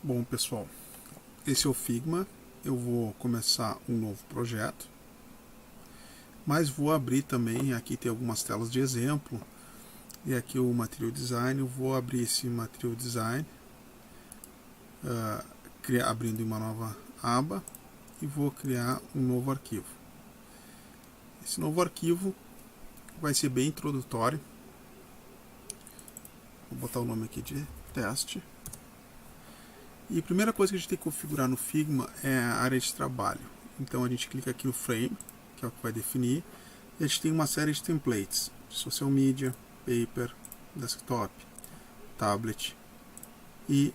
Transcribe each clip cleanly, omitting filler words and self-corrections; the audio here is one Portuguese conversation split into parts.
Bom, pessoal, esse é o Figma. Eu vou começar um novo projeto, mas vou abrir também. Aqui tem algumas telas de exemplo, e aqui o Material Design. Eu vou abrir esse Material Design, abrindo uma nova aba, e vou criar um novo arquivo. Esse novo arquivo vai ser bem introdutório. Vou botar o nome aqui de teste. E a primeira coisa que a gente tem que configurar no Figma é a área de trabalho. Então a gente clica aqui no Frame, que é o que vai definir, e a gente tem uma série de templates: Social Media, Paper, Desktop, Tablet, e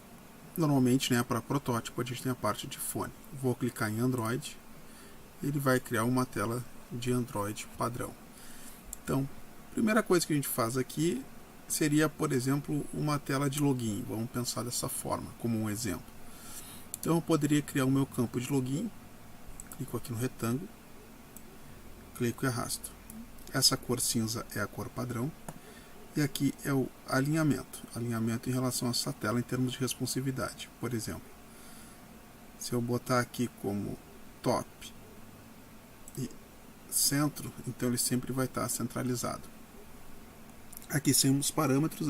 normalmente, para protótipo, a gente tem a parte de fone. Vou clicar em Android, ele vai criar uma tela de Android padrão. Então, a primeira coisa que a gente faz aqui seria, por exemplo, uma tela de login. Vamos pensar dessa forma, como um exemplo. Então eu poderia criar o meu campo de login, clico aqui no retângulo, clico e arrasto. Essa cor cinza é a cor padrão, e aqui é o alinhamento em relação a essa tela em termos de responsividade. Por exemplo, se eu botar aqui como top e centro, então ele sempre vai estar centralizado. Aqui sem os parâmetros,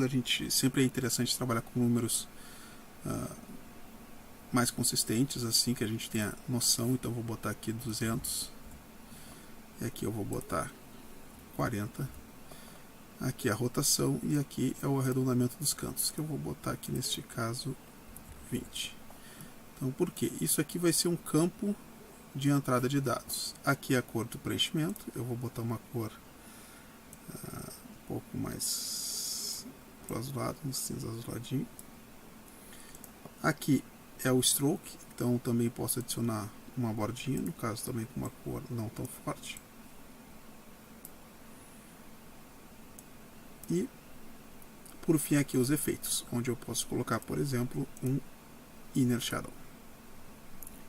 sempre é interessante trabalhar com números mais consistentes, assim que a gente tenha noção. Então vou botar aqui 200, e aqui eu vou botar 40, aqui a rotação, e aqui é o arredondamento dos cantos, que eu vou botar aqui neste caso 20. Então por quê? Isso aqui vai ser um campo de entrada de dados. Aqui é a cor do preenchimento, eu vou botar uma cor um pouco mais para o azulado, um cinza azuladinho. Aqui é o stroke, então também posso adicionar uma bordinha, no caso também com uma cor não tão forte. E por fim aqui os efeitos, onde eu posso colocar, por exemplo, um Inner Shadow,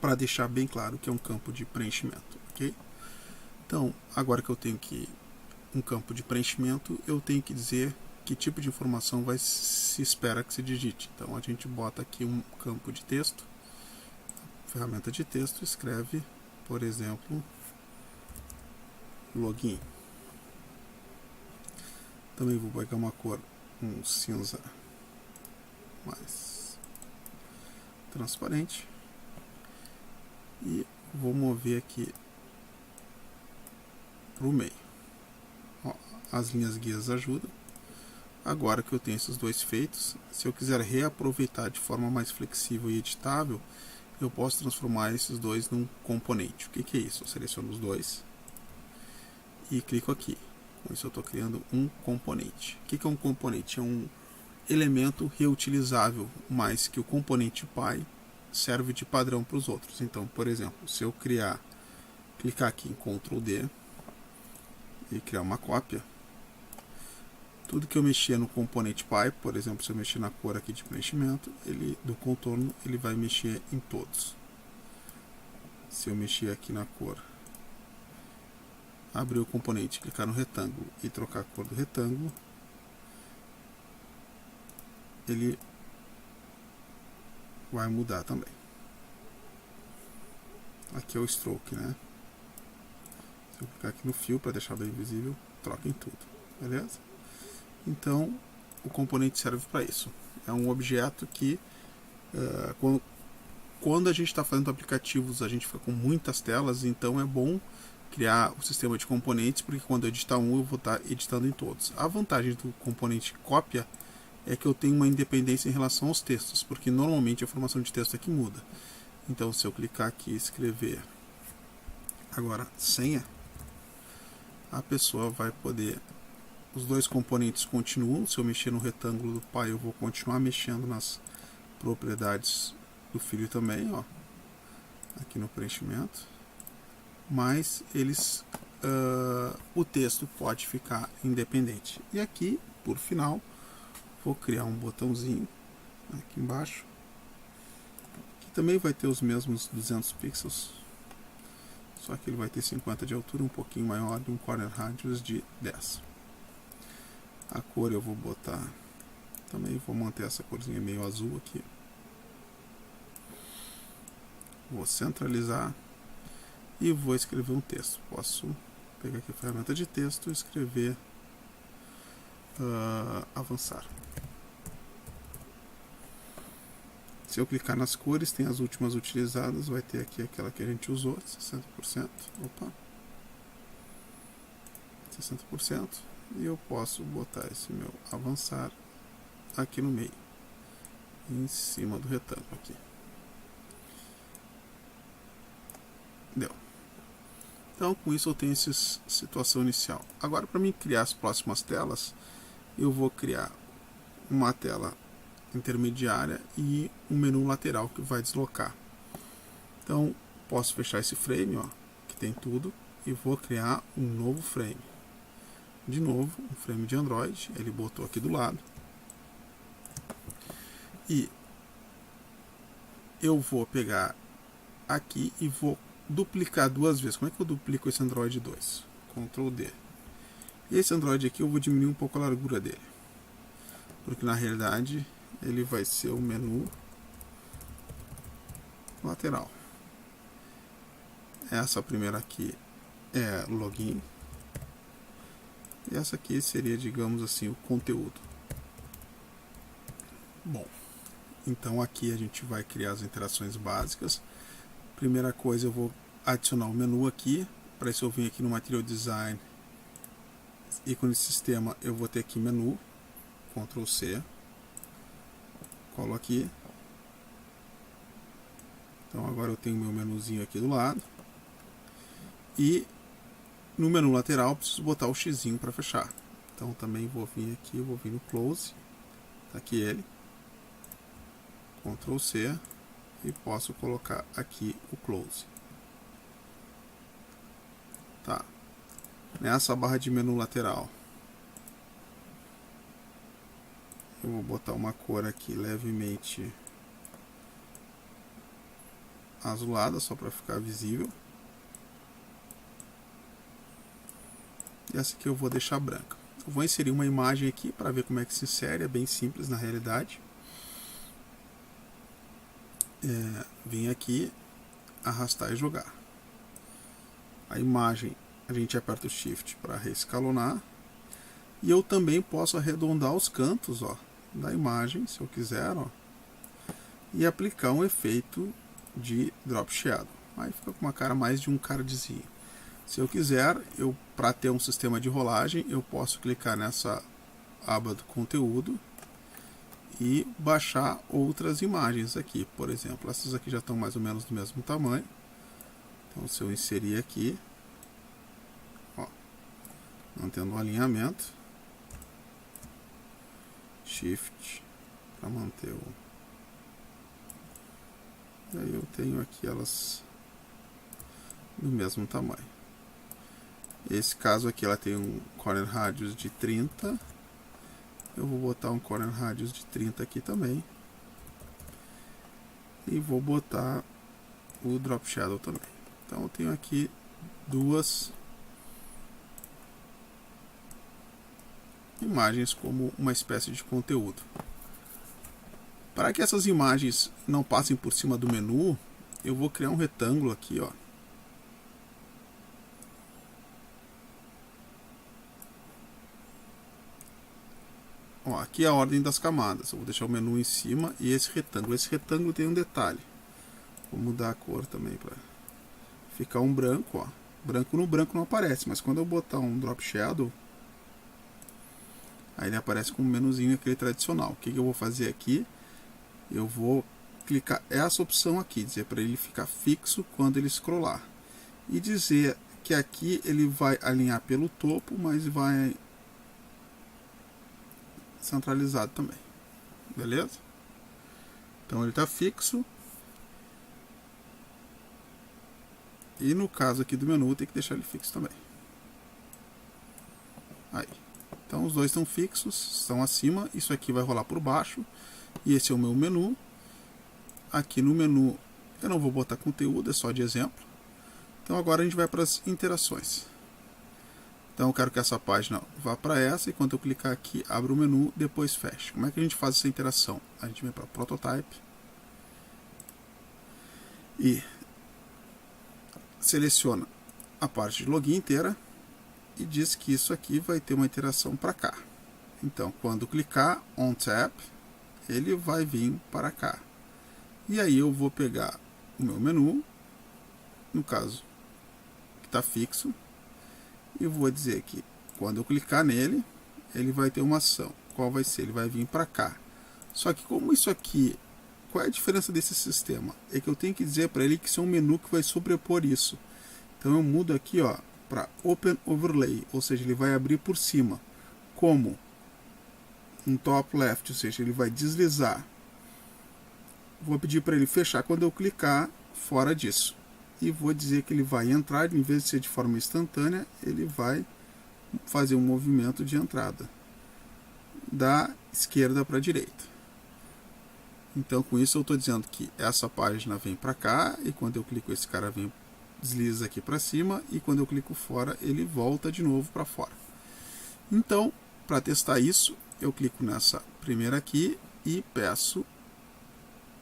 para deixar bem claro que é um campo de preenchimento, ok? Então, agora que eu tenho aqui um campo de preenchimento, eu tenho que dizer que tipo de informação se espera que se digite. Então a gente bota aqui um campo de texto, ferramenta de texto, escreve, por exemplo, login. Também vou pegar uma cor, um cinza mais transparente, e vou mover aqui para o meio. Ó, as linhas guias ajudam. Agora que eu tenho esses dois feitos, se eu quiser reaproveitar de forma mais flexível e editável, eu posso transformar esses dois num componente. O que é isso? Eu seleciono os dois e clico aqui. Com isso eu estou criando um componente. O que é um componente? É um elemento reutilizável, mas que o componente pai serve de padrão para os outros. Então, por exemplo, se eu clicar aqui em Ctrl D e criar uma cópia, tudo que eu mexer no componente pai, por exemplo, se eu mexer na cor aqui de preenchimento, do contorno, ele vai mexer em todos. Se eu mexer aqui na cor, abrir o componente, clicar no retângulo e trocar a cor do retângulo, ele vai mudar também. Aqui é o stroke, né? Se eu clicar aqui no fio para deixar bem visível, troca em tudo, beleza? Então, o componente serve para isso. É um objeto que, quando a gente está fazendo aplicativos, a gente fica com muitas telas, então é bom criar o sistema de componentes, porque quando eu editar um, eu vou estar editando em todos. A vantagem do componente cópia é que eu tenho uma independência em relação aos textos, porque normalmente a formação de texto é que muda. Então, se eu clicar aqui e escrever agora senha, a pessoa vai poder... Os dois componentes continuam. Se eu mexer no retângulo do pai, eu vou continuar mexendo nas propriedades do filho também, ó, aqui no preenchimento. Mas o texto pode ficar independente. E aqui, por final, vou criar um botãozinho aqui embaixo, que também vai ter os mesmos 200 pixels, só que ele vai ter 50 de altura, um pouquinho maior, e um corner radius de 10. A cor eu vou botar, também vou manter essa corzinha meio azul aqui. Vou centralizar e vou escrever um texto. Posso pegar aqui a ferramenta de texto e escrever avançar. Se eu clicar nas cores, tem as últimas utilizadas, vai ter aqui aquela que a gente usou, 60%. Opa! 60%. E eu posso botar esse meu avançar aqui no meio, em cima do retângulo aqui. Deu. Então, com isso eu tenho essa situação inicial. Agora, para mim criar as próximas telas, eu vou criar uma tela intermediária e um menu lateral que vai deslocar. Então, posso fechar esse frame, ó, que tem tudo, e vou criar um novo frame. De novo, um frame de Android, ele botou aqui do lado. E eu vou pegar aqui e vou duplicar duas vezes. Como é que eu duplico esse Android 2? Ctrl D. E esse Android aqui eu vou diminuir um pouco a largura dele, porque na realidade ele vai ser o menu lateral. Essa primeira aqui é o login. E essa aqui seria, digamos assim, o conteúdo. Bom, então aqui a gente vai criar as interações básicas. Primeira coisa, eu vou adicionar o menu aqui. Para isso eu venho aqui no Material Design, ícone de sistema, eu vou ter aqui menu, Ctrl C, colo aqui. Então agora eu tenho meu menuzinho aqui do lado. E no menu lateral eu preciso botar o xizinho para fechar. Então também vou vir aqui, vou vir no Close, tá aqui ele, Ctrl C, e posso colocar aqui o Close. Tá. Nessa barra de menu lateral, eu vou botar uma cor aqui levemente azulada, só para ficar visível. E essa aqui eu vou deixar branca. Eu vou inserir uma imagem aqui para ver como é que se insere, é bem simples na realidade. Vem aqui, arrastar e jogar. A imagem, a gente aperta o Shift para reescalonar. E eu também posso arredondar os cantos, ó, da imagem, se eu quiser, ó, e aplicar um efeito de Drop Shadow. Aí fica com uma cara mais de um cardzinho. Se eu quiser, para ter um sistema de rolagem, eu posso clicar nessa aba do conteúdo e baixar outras imagens aqui. Por exemplo, essas aqui já estão mais ou menos do mesmo tamanho. Então, se eu inserir aqui, ó, mantendo o alinhamento, Shift para manter o... E aí eu tenho aqui elas do mesmo tamanho. Esse caso aqui ela tem um corner radius de 30. Eu vou botar um corner radius de 30 aqui também. E vou botar o Drop Shadow também. Então eu tenho aqui duas imagens como uma espécie de conteúdo. Para que essas imagens não passem por cima do menu, eu vou criar um retângulo aqui, ó. Ó, aqui é a ordem das camadas. Eu vou deixar o menu em cima e esse retângulo. Esse retângulo tem um detalhe. Vou mudar a cor também para ficar um branco, ó. Branco no branco não aparece, mas quando eu botar um Drop Shadow, aí ele aparece com um menuzinho aquele tradicional. O que eu vou fazer aqui? Eu vou clicar essa opção aqui, dizer para ele ficar fixo quando ele scrollar. E dizer que aqui ele vai alinhar pelo topo, mas vai centralizado também. Beleza? Então ele está fixo. E no caso aqui do menu, tem que deixar ele fixo também. Aí. Então os dois estão fixos, estão acima. Isso aqui vai rolar por baixo. E esse é o meu menu. Aqui no menu eu não vou botar conteúdo, é só de exemplo. Então agora a gente vai para as interações. Então eu quero que essa página vá para essa, e quando eu clicar aqui, abre o menu, depois fecha. Como é que a gente faz essa interação? A gente vem para Prototype e seleciona a parte de login inteira e diz que isso aqui vai ter uma iteração para cá. Então, quando clicar on tap, ele vai vir para cá. E aí eu vou pegar o meu menu, no caso, que está fixo, e vou dizer que quando eu clicar nele, ele vai ter uma ação. Qual vai ser? Ele vai vir para cá. Só que como isso aqui, qual é a diferença desse sistema? É que eu tenho que dizer para ele que isso é um menu que vai sobrepor isso. Então eu mudo aqui, ó, para Open Overlay, ou seja, ele vai abrir por cima, como um top left, ou seja, ele vai deslizar. Vou pedir para ele fechar quando eu clicar fora disso. E vou dizer que ele vai entrar, em vez de ser de forma instantânea, ele vai fazer um movimento de entrada da esquerda para a direita. Então com isso eu estou dizendo que essa página vem para cá, e quando eu clico esse cara vem, desliza aqui para cima, e quando eu clico fora ele volta de novo para fora. Então, para testar isso, eu clico nessa primeira aqui e peço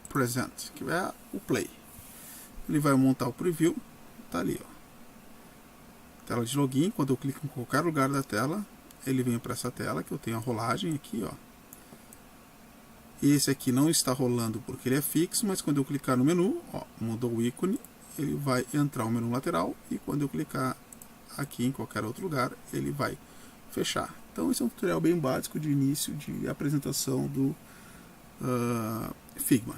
Present, que é o Play. Ele vai montar o preview, tá ali, ó. Tela de login. Quando eu clico em qualquer lugar da tela, ele vem para essa tela que eu tenho a rolagem aqui, ó. Esse aqui não está rolando porque ele é fixo, mas quando eu clicar no menu, ó, mudou o ícone, ele vai entrar o menu lateral, e quando eu clicar aqui em qualquer outro lugar, ele vai fechar. Então esse é um tutorial bem básico de início de apresentação do Figma.